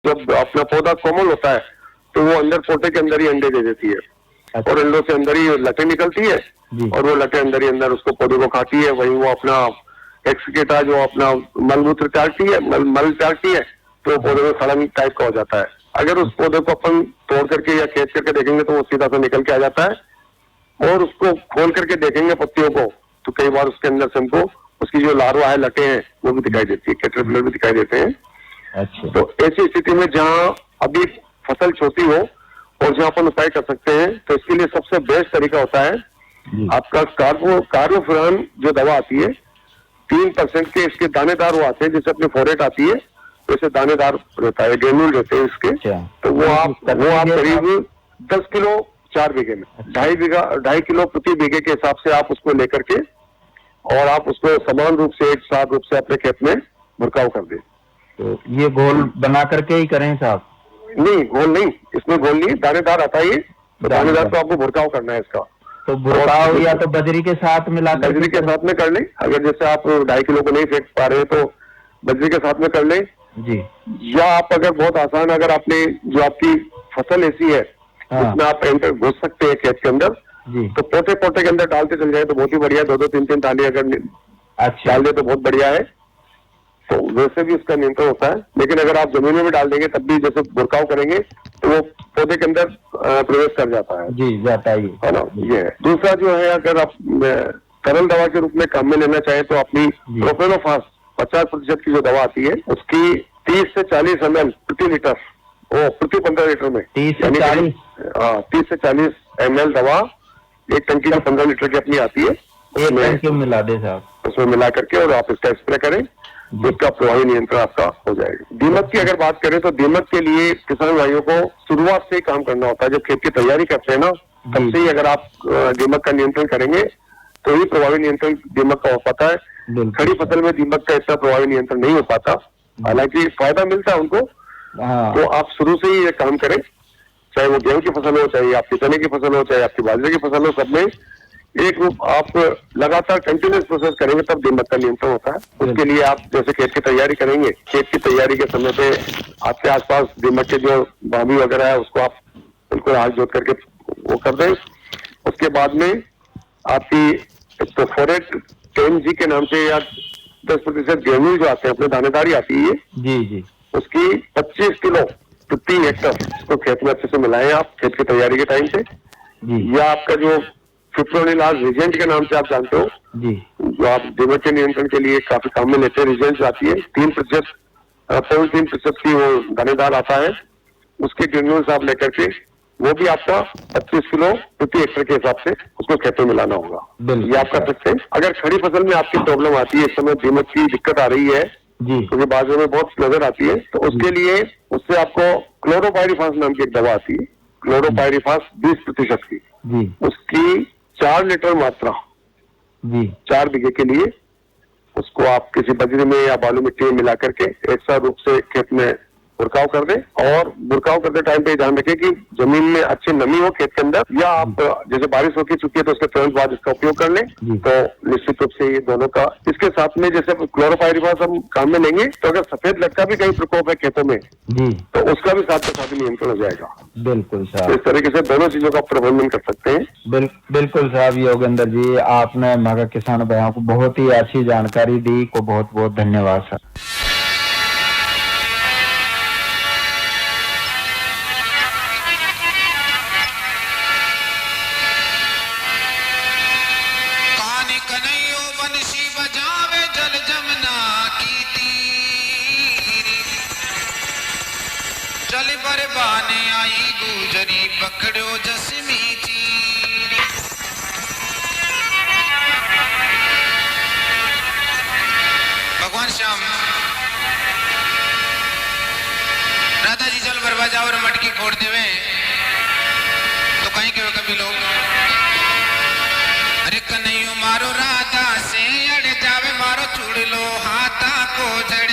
जब अपना पौधा कोमल होता है तो वो अंदर पोटे के अंदर ही अंडे दे देती है। अच्छा। और अंडों से अंदर ही लटें निकलती है और वो लटें अंदर ही अंदर उसको पौधे को खाती है। वहीं वो अपना एक्सक्रीटा जो अपना मलमूत्र त्यागती है, मल त्यागती है, तो पौधे में सड़न टाइप का हो जाता है। अगर उस पौधे को अपन तोड़ करके या खेत करके देखेंगे तो वो सीधा से निकल के आ जाता है। और उसको खोल करके देखेंगे पत्तियों को तो कई बार उसके अंदर से हमको उसकी जो लार्वा है, लटें हैं, वो भी दिखाई देती है, कैटरपिलर भी दिखाई देते हैं। अच्छा। तो ऐसी स्थिति में जहाँ अभी फसल छोटी हो और जहाँ अपन उपाय कर सकते हैं, तो इसके लिए सबसे बेस्ट तरीका होता है आपका कार्बोफ्यूरॉन जो दवा आती है 3% के इसके दानेदार वो आते हैं, जैसे अपने फोरेट आती है वैसे दानेदार रहता है, ग्रेन्यूल रहते हैं इसके। तो वो आप करीब 10 किलो 4 बीघे में 2.5 किलो प्रति बीघे के हिसाब से आप उसको लेकर के और आप उसको समान रूप से एक साथ रूप से अपने खेत में भुरकाव कर दें। तो ये घोल बना करके ही करें साहब? नहीं, घोल नहीं, इसमें घोल नहीं, दानेदार आता है ये। तो दानेदार तो आपको भुरकाव करना है इसका। तो भुरकाव या तो बजरी के साथ मिला, बजरी के साथ में कर लें। अगर जैसे आप 2.5 किलो को नहीं फेंक पा रहे तो बजरी के साथ में कर लें जी। या आप अगर बहुत आसान, अगर आपने जो आपकी फसल ऐसी है जिसमें आप एंटर घुस सकते हैं खेत के अंदर जी, तो पोटे पोटे के अंदर डालते चल जाए तो बहुत ही बढ़िया। 2-2 3-3 डाली अगर डाल दे तो बहुत बढ़िया है। तो वैसे भी उसका नियंत्रण होता है। लेकिन अगर आप जमीन में भी डाल देंगे तब भी जैसे भुरकाव करेंगे तो वो पौधे के अंदर प्रवेश कर जाता है जी, जाता ही है ना। ये है। दूसरा जो है, अगर आप तरल दवा के रूप में काम में लेना चाहें तो अपनी प्रोपेनोफास 50% की जो दवा आती है उसकी 30 से 40 ml प्रति लीटर, वो प्रति 15 लीटर में 30 से 40 30 से 40 ml दवा एक टंकी जो 15 लीटर की अपनी आती है उसमें मिला दे साहब, उसमें मिला करके और आप इसका स्प्रे करें तो इसका प्रभावी नियंत्रण आपका हो जाएगा। दीमक की अगर बात करें तो दीमक के लिए किसान भाइयों को शुरुआत से ही काम करना होता है। जब खेत की तैयारी करते हैं ना तब से ही अगर आप दीमक का नियंत्रण करेंगे तो ही प्रभावी नियंत्रण दीमक का हो पाता है। खड़ी फसल में दीमक का इतना प्रभावी नियंत्रण नहीं हो पाता, हालांकि फायदा मिलता है उनको। तो आप शुरू से ही ये काम करें, चाहे वो गेहूं की फसल हो, चाहे आपकी चने की फसल हो, चाहे आपकी बाजरे की फसल हो, सब में एक रूप आप लगातार कंटिन्यूस प्रोसेस करेंगे तब दीमक का नियंत्रण होता है। उसके लिए आप जैसे खेत की तैयारी करेंगे, खेत की तैयारी के समय पे आपके आसपास दीमक के जो भाभी वगैरह है उसको आप बिल्कुल हाथ जोड़ करके वो कर दें। उसके बाद में आपकी तो फोरेट 10G के नाम से या 10% गेहूं जो आते हैं अपने दानेदारी आती है जी जी, उसकी 25 किलो प्रति हेक्टर उसको खेत में अच्छे से मिलाएं आप खेत की तैयारी के टाइम पे। या आपका जो फिप्रोनिलाज रिजेंट के नाम से आप जानते हो जी, जो आप दीमक के नियंत्रण के लिए काफी काम में लेते हैं, रिजेंट आती है 3% की वो दानेदार आता है, उसके ग्रेन्यूल्स आप लेकर के वो भी आपका 25 किलो प्रति हेक्टर के हिसाब से उसको खेत में मिलाना होगा। ये आप कर सकते हैं। अगर खड़ी फसल में आपकी प्रॉब्लम आती है, इस समय दीमक की दिक्कत आ रही है क्योंकि बाजरे में बहुत नजर आती है, तो उसके लिए उससे आपको क्लोरोपाइरिफास नाम की एक दवा आती है, क्लोरोपाइरिफास 20% की, उसकी 4 लीटर मात्रा 4 बीघे के लिए उसको आप किसी बजरी में या बालू मिट्टी में मिला करके एक साथ रूप से खेत में बुरकाव कर दें। और बुरकाव करते टाइम पे ध्यान रखें कि जमीन में अच्छी नमी हो खेत के अंदर, या आप जैसे बारिश होकर चुकी है तो उसके तुरंत बाद इसका उपयोग कर लें। तो निश्चित रूप से ये दोनों का, इसके साथ में जैसे क्लोरोपाइरिफास हम काम में लेंगे तो अगर सफेद लट का भी कहीं प्रकोप है खेतों में तो उसका भी साथ के साथ नियंत्रण हो जाएगा। बिल्कुल साहब, तो इस तरीके से दोनों चीजों का प्रबंधन कर सकते हैं। बिल्कुल साहब योगेंद्र जी, आपने हमारे किसान भाइयों को बहुत ही अच्छी जानकारी दी, को बहुत बहुत धन्यवाद सर। पकड़ो जसमी चीरी, भगवान श्याम राधा जी जल भरवा जाओ और मटकी फोड़ देवे तो कहीं के कभी लोग अरे कन्हैया मारो राधा से अड़ जावे मारो चूड़ लो हाथा को जड़